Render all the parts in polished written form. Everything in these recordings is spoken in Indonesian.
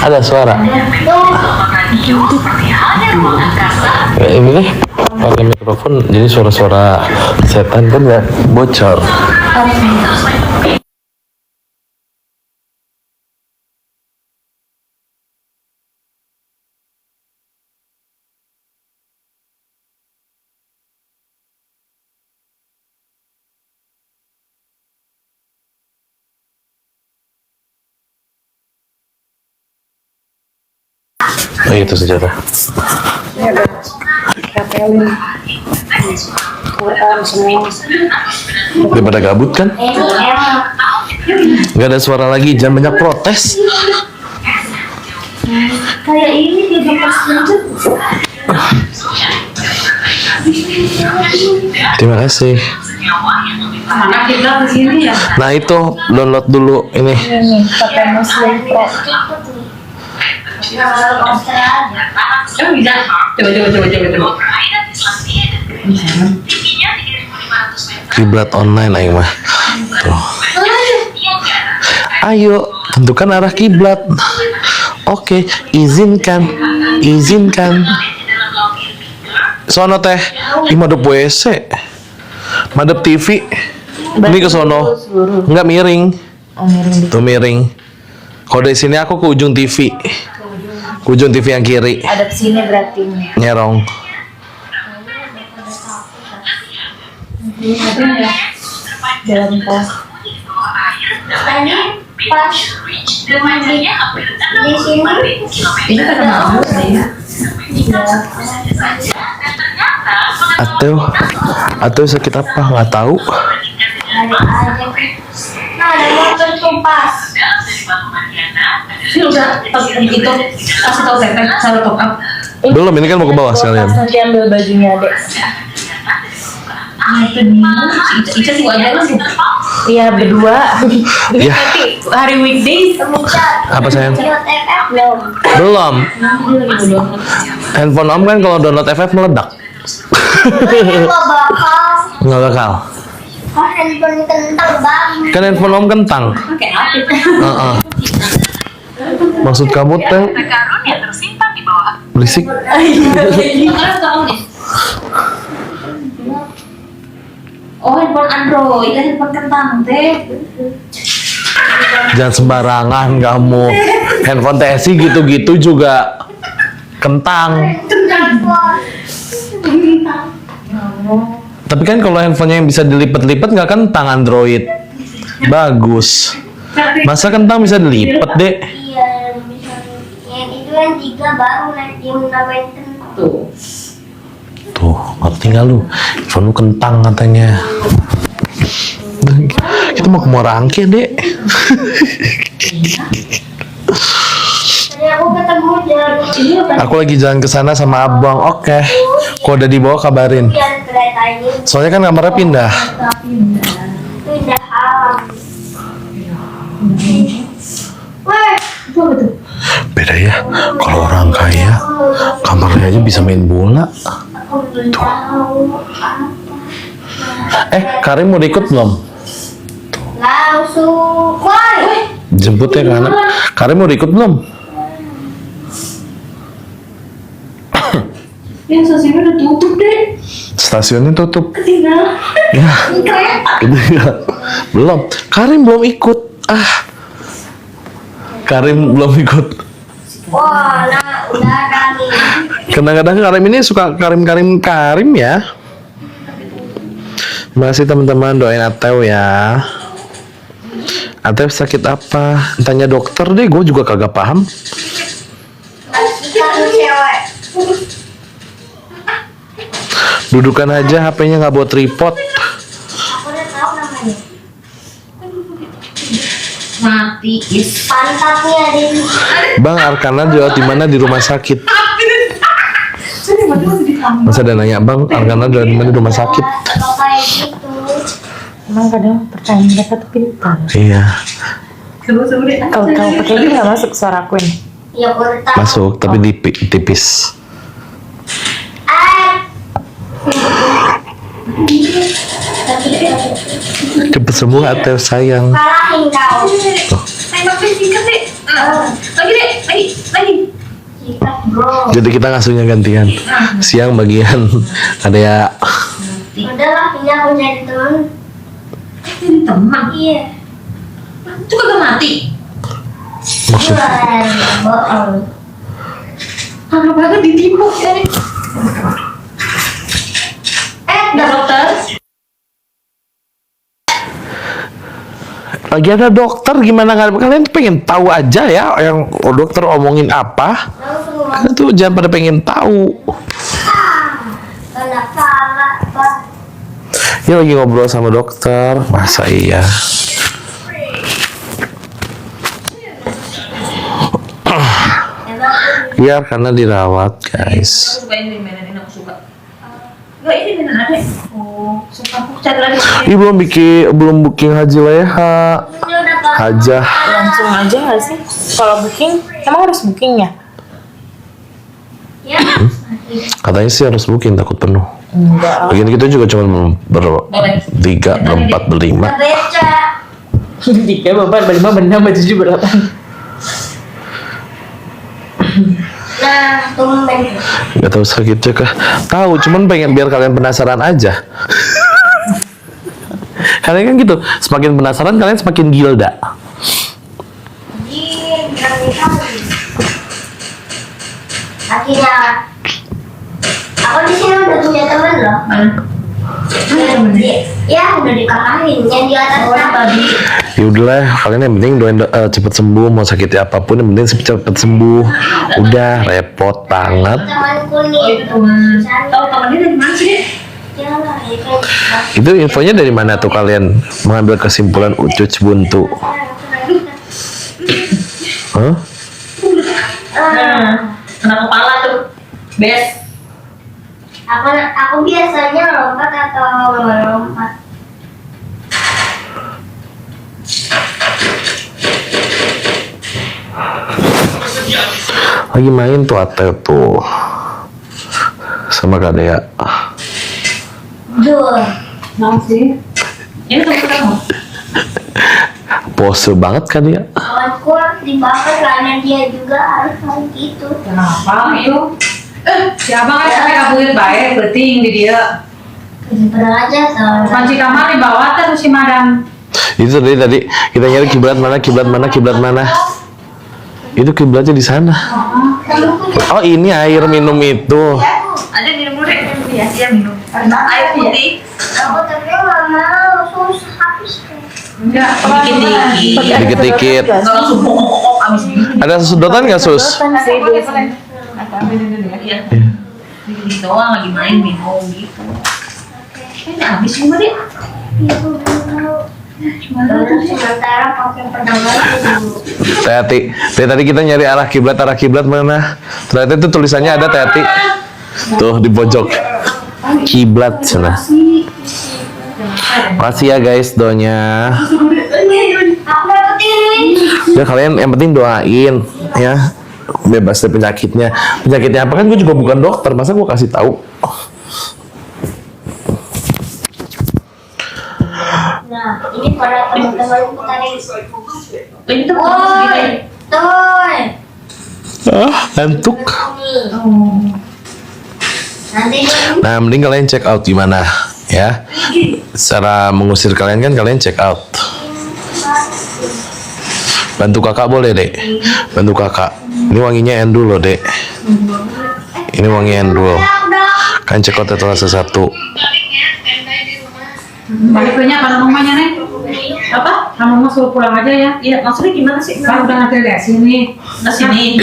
Ada suara. Ini nih pakai mikrofon, jadi suara-suara setan kan nggak bocor. Oh itu sejarah. Ya udah kapelin Quran semua. Daripada gabut kan? Nggak ada suara lagi, jangan banyak protes. Kayak ini di pas Terima kasih. mana kita di sini ya? Nah itu download dulu ini. Ini pakai Muslim Pro. Oh bisa. Coba. Kiblat online ayo mah. Tuh. Ayo tentukan arah kiblat. Oke, izinkan. Sono teh, ini madep WC, madep TV. Ini ke sono, nggak miring. Oh miring. Tuh miring. Kalau dari sini aku ke ujung TV. Ke ujung TV yang kiri. Ada sini berarti. Nyerong. Jalan pas. Tadi pas di sini Ini kata bagus ya. Atau sakit apa? Nggak tahu. ada aja. Nah, ada motor tumpas. Ini udah itu kasih tahu saya cara top up. Belum, ini kan mau ke bawah sekalian. Nanti ambil bajunya adek. Ica sih aja lah. Iya berdua. Iya. Nanti hari weekdays. Apa sayang? Download FF belum. Belum. Handphone om kan kalau download FF meledak. Ini gak bakal. Nggak bakal. Oh, handphone kentang banget. Kan handphone om kentang. Kayak apit. Heeh. Maksud kamu teh Karun yang tersimpan di bawah. berisik? Sekarang tahu nih. Oh, handphone Android, handphone kentang teh. Jangan sembarangan kamu. Handphone TSI gitu-gitu juga kentang. Tapi kan kalau handphonenya yang bisa dilipat-lipat nggak kentang Android. Bagus. Masa kentang bisa dilipat, Dek? Iya, bisa. Yang itu yang 3 baru nanti yang namanya kentang. Tuh. Tuh, ngerti nggak lu? Handphone lu kentang katanya. Kita mau ke Morangke, Dek. Tadi aku ketemu jalan Aku lagi jalan ke sana sama abang. Oke. Kalau udah dibawa kabarin. yang kereta ini Soalnya kan kamarnya pindah. pindah alam. Weh, Beda ya. Kalau orang kaya, kamarnya aja bisa main bola. aku belum tahu apa. Karim mau ikut belum? Langsung, woi. Jemput ya kan? Karim mau ikut belum? Yang stasiunnya udah tutup deh. Stasiunnya tutup. Ketinggalan. Ya, Kereta. gitu ya. Belum. Karim belum ikut. Karim belum ikut. Wah, nah udah nih. Kadang-kadang Karim ini suka Karim ya. Terima kasih teman-teman, doain Atew ya. Atew sakit apa? Tanya dokter deh, gue juga kagak paham. Satu cewek. Dudukan aja HP-nya nggak buat tripod. Aku udah tahu namanya. Mati is. Pantatnya di Bang Arkana jawab di mana di rumah sakit. Masa ada nanya Bang Arkana jawab di mana di rumah sakit. kalau kayak gitu. Emang kadang pertanyaan mereka tuh pintar. Iya, Kalau kamu pakai ini nggak masuk suara aku ini. Ya aku udah tahu. masuk tapi tipis. Cepet sembuh Atew sayang. Kalahin kau. Tuh. Pakai sikat deh. Lagi deh, lagi. Sikat bro. Jadi kita ngasuhnya gantian. Siang bagian ada ya. Udahlah, ini aku jadi teman. Jadi teman. Iya. Itu kagak mati. Maksud Bohong. Parah banget ditipu ya. Dokter. lagi ada dokter, gimana kalian pengen tahu aja ya yang dokter omongin apa? Langsung Kalian tuh jangan pada pengen tahu. kena salah Pak. Ya lagi ngobrol sama dokter, masa iya? Emang Ya karena dirawat guys. Aku suka ini mainan ini, aku suka. Enggak, ini mainan ada. Oh, suka aku cari lagi. Ini belum booking haji leha. ini udah Pak. Hajah. Langsung aja nggak sih? Kalau booking, emang harus booking ya? Ya. Katanya sih harus booking, takut penuh. Enggak. Lagian kita juga cuma bertiga, berempat, berlima. Beca. Tiga, berempat, berlima, berenam, bertujuh, berdelapan. Nah, tumben. Gak tahu sakitnya kah? Tahu, cuman pengen biar kalian penasaran aja. Karena kan gitu, semakin penasaran kalian semakin gilda. Jadi, berani kali. Akhirnya, aku di sini udah punya teman loh. Ya, udah dikalahin. Yang di atas tadi. Ya udahlah, kalian yang penting doain cepet sembuh, mau sakitnya apapun yang penting cepet sembuh. Udah repot banget. Temanku Oh, nih. itu teman. Tahu temannya dari mana sih? Jangan, itu. Itu infonya dari mana tuh kalian mengambil kesimpulan ucuc buntu? Hah? Kena kepala tuh. Best. Aku biasanya lompat atau melompat. Lagi main tuh Ate tuh sama Kak Dea. Duh, Mau sih. Ini teman kamu. Pose banget Kak Dea. kawanku dibakar karena dia juga harus kayak gitu. Kenapa itu? Si abang kan sampai kabulin baik, penting di dia. Kesimpulan aja soalnya. Kunci kamar dibawa terus si madam. Itu tadi kita nyari kiblat mana. Itu kiblatnya di sana. Oh ini air minum itu. Ada minum dulu deh. Iya, dia minum. Air putih. Aku tapi nggak mau, susah habis deh. Enggak, Dikit-dikit. Dikit-dikit. Nggak langsung bongkok abis ini. Ada sedotan nggak sus? Kan sih biasanya. aku ambilin dulu ya. Iya. Dikit-dikit doang lagi main minum gitu. Kayaknya habis semua deh. Iya, aku mau. Sementara pakai pedang lagi dulu. Tati, tadi kita nyari arah kiblat mana? Ternyata itu tulisannya ada Tati. Tuh di pojok. Kiblat sana. Makasih ya guys doanya. Aku dapet ini. Ya kalian yang penting doain ya. Bebas dari penyakitnya. Penyakitnya apa kan gue juga bukan dokter, masa gue kasih tahu. Nah, ini pada teman-temanku tadi. Ini tuh Woi, Toy. Ngantuk. Nih. Nanti dia Nah, mending kalian check out gimana ya. Cara mengusir kalian kan kalian check out. Bantu kakak boleh dek. Bantu kakak. Ini wanginya endul loh dek. Ini wangi endul. Kalian check out itu satu. Balik punya kalau rumahnya nih. apa? Kamu mau suruh pulang aja ya. Iya, maksudnya gimana sih? Kan udah nanti lihat sini. Nah, sini.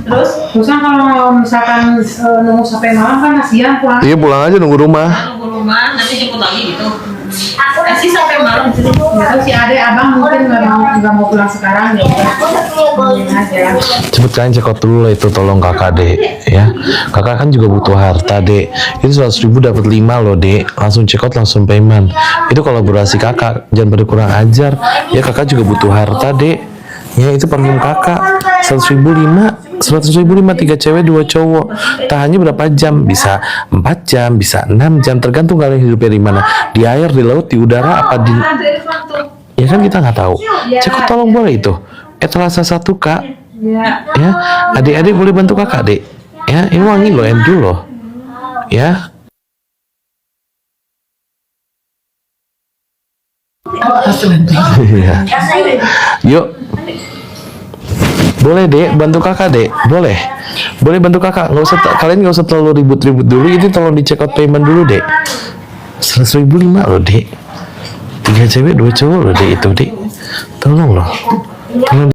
Terus? Terus kan kalau misalkan nunggu sampai malam kan kasihan pulang. Iya pulang aja nunggu rumah. Nunggu rumah, nanti jemput lagi gitu. aku Kasih sampai malam. Terus si adek abang mungkin nggak mau pulang sekarang ya. udah. Aku udah punya golden aja. Cepet kalian check out dulu lah itu, tolong kakak dek ya. Kakak kan juga butuh harta dek. Itu 100.000 dapat 5 loh dek. Langsung check out langsung payment. Itu kolaborasi kakak, jangan pada kurang ajar. Ya kakak juga butuh harta dek. Ya itu parfum kakak 100.000 5 3 cewek 2 cowok. Tahannya berapa jam? Bisa 4 jam, bisa 6 jam, tergantung kalian hidupnya di mana. Di air, di laut, di udara, apa di... Ya kan kita nggak tahu. Cek out tolong boleh itu. etalase 1 kak. Ya. Ya, adik-adik boleh bantu kakak dek. Ya, ini wangi loh, endul loh. Ya. Iya. Yuk. Boleh dek, bantu kakak dek. Boleh. Boleh bantu kakak. Kalian nggak usah terlalu ribut-ribut dulu. Ini tolong di check out payment dulu dek. 100.005 loh dek. 3 cewek 2 cowok loh dek itu dek. Tolong loh. Tolong